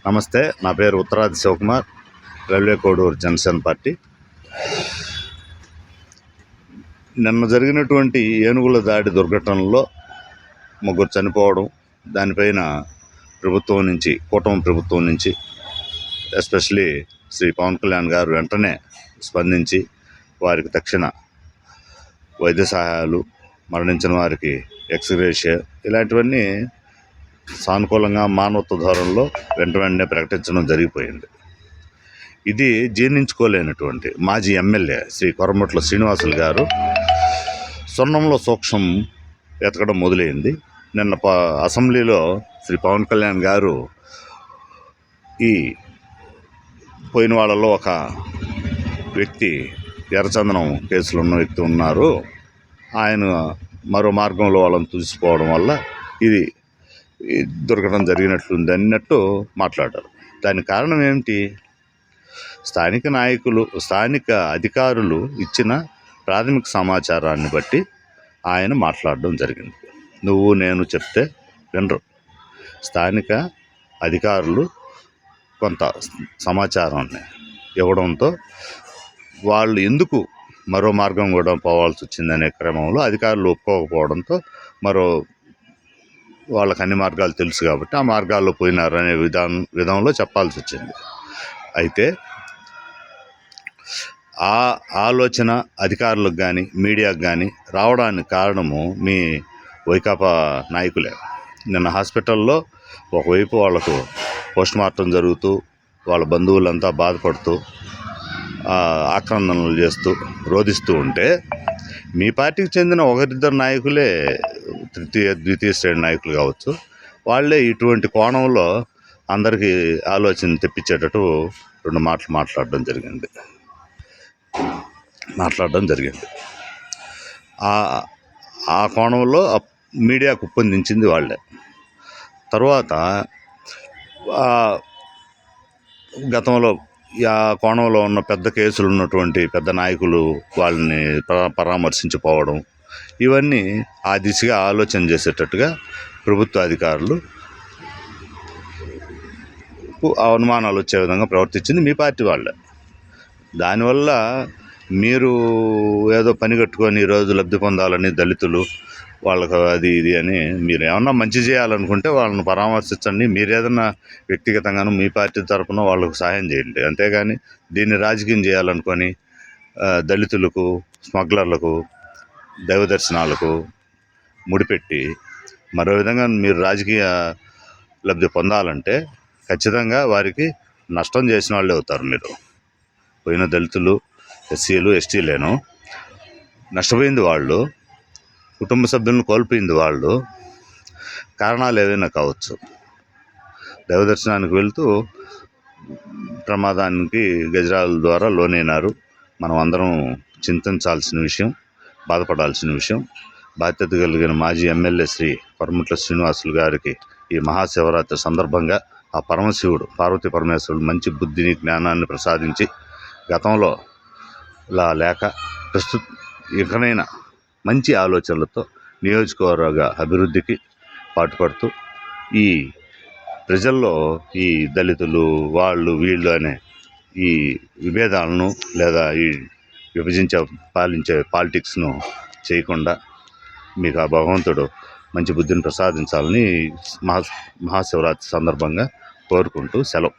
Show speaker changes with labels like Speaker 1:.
Speaker 1: నమస్తే, నా పేరు ఉత్తరాది శివకుమార్, రైల్వే కోడూరు జనసేన పార్టీ. నిన్న జరిగినటువంటి ఏనుగుల దాడి దుర్ఘటనలో ముగ్గురు చనిపోవడం, దానిపైన కూటమి ప్రభుత్వం నుంచి ఎస్పెషలీ శ్రీ పవన్ కళ్యాణ్ గారు వెంటనే స్పందించి వారికి తక్షణ వైద్య సహాయాలు, మరణించిన వారికి ఎక్స్గ్రేషియా ఇలాంటివన్నీ సానుకూలంగా మానవత్వ ధోరణిలో వెంటనే ప్రకటించడం జరిగిపోయింది. ఇది జీర్ణించుకోలేనటువంటి మాజీ ఎమ్మెల్యే శ్రీ కొరమట్ల శ్రీనివాసులు గారు స్వర్ణంలో సూక్ష్మం ఎతకడం మొదలైంది. నిన్న అసెంబ్లీలో శ్రీ పవన్ కళ్యాణ్ గారు ఈ పోయిన వాళ్ళలో ఒక వ్యక్తి ఎర్రచందనం కేసులో ఉన్న వ్యక్తి ఉన్నారు, ఆయన మరో మార్గంలో వాళ్ళని చూసిపోవడం వల్ల ఇది దుర్ఘటన జరిగినట్లుంది అన్నట్టు మాట్లాడారు. దానికి కారణం ఏమిటి? స్థానిక అధికారులు ఇచ్చిన ప్రాథమిక సమాచారాన్ని బట్టి ఆయన మాట్లాడడం జరిగింది. నువ్వు నేను చెప్తే వినరు. స్థానిక అధికారులు కొంత సమాచారాన్ని ఇవ్వడంతో వాళ్ళు ఎందుకు మరో మార్గం కూడా పోవాల్సి వచ్చిందనే క్రమంలో అధికారులు ఒప్పుకోకపోవడంతో వాళ్ళకి అన్ని మార్గాలు తెలుసు కాబట్టి ఆ మార్గాల్లో పోయినారు అనే విధంలో చెప్పాల్సి వచ్చింది. అయితే ఆ ఆలోచన అధికారులకు కానీ మీడియాకు కానీ రావడానికి కారణము మీ వైకాపా నాయకులే. నిన్న హాస్పిటల్లో ఒకవైపు వాళ్ళకు పోస్ట్మార్టం జరుగుతూ వాళ్ళ బంధువులంతా బాధపడుతూ ఆక్రందనలు చేస్తూ రోధిస్తూ ఉంటే మీ పార్టీకి చెందిన ఒకరిద్దరు నాయకులే, ద్వితీయ శ్రేణి నాయకులు కావచ్చు, వాళ్ళే ఇటువంటి కోణంలో అందరికీ ఆలోచన తెప్పించేటట్టు రెండు మాటలు మాట్లాడడం జరిగింది. ఆ కోణంలో మీడియాకు ఒప్పందించింది వాళ్ళే. తర్వాత గతంలో ఆ కోణంలో ఉన్న పెద్ద కేసులు ఉన్నటువంటి పెద్ద నాయకులు వాళ్ళని పరామర్శించిపోవడం, ఇవన్నీ ఆ దిశగా ఆలోచన చేసేటట్టుగా ప్రభుత్వ అధికారులు అనుమానాలు వచ్చే విధంగా ప్రవర్తించింది మీ పార్టీ వాళ్ళే. దానివల్ల మీరు ఏదో పని కట్టుకొని ఈరోజు లబ్ధి పొందాలని దళితులు వాళ్ళకు అది ఇది అని మీరు ఏమన్నా మంచి చేయాలనుకుంటే వాళ్ళని పరామర్శించండి. మీరు ఏదన్నా వ్యక్తిగతంగానూ మీ పార్టీ తరఫున వాళ్ళకు సహాయం చేయండి. అంతేగాని దీన్ని రాజకీయం చేయాలనుకొని దళితులకు, స్మగ్లర్లకు, దైవ దర్శనాలకు ముడిపెట్టి మరో విధంగా మీరు రాజకీయ లబ్ధి పొందాలంటే ఖచ్చితంగా వారికి నష్టం చేసిన వాళ్ళే అవుతారు. మీరు పోయిన దళితులు, ఎస్సీలు, ఎస్టీలేను నష్టపోయింది వాళ్ళు, కుటుంబ సభ్యులను కోల్పోయింది వాళ్ళు. కారణాలు ఏవైనా కావచ్చు. దైవ దర్శనానికి వెళ్తూ ప్రమాదానికి గజరాల ద్వారా లోనైనారు. మనం అందరం చింతించాల్సిన విషయం, బాధపడాల్సిన విషయం. బాధ్యత కలిగిన మాజీ ఎమ్మెల్యే శ్రీ కొరమట్ల శ్రీనివాసులు గారికి ఈ మహాశివరాత్రి సందర్భంగా ఆ పరమశివుడు, పార్వతీ పరమేశ్వరుడు మంచి బుద్ధిని, జ్ఞానాన్ని ప్రసాదించి గతంలో ఇలా లేక ఇకనైనా మంచి ఆలోచనలతో నియోజకవర్గ అభివృద్ధికి పాటుపడుతూ ఈ ప్రజల్లో ఈ దళితులు వాళ్ళు వీళ్ళు అనే ఈ విభేదాలను లేదా ఈ పాలించే పాలిటిక్స్ను చేయకుండా మీకు ఆ భగవంతుడు మంచి బుద్ధిని ప్రసాదించాలని మహాశివరాత్రి సందర్భంగా కోరుకుంటూ సెలవు.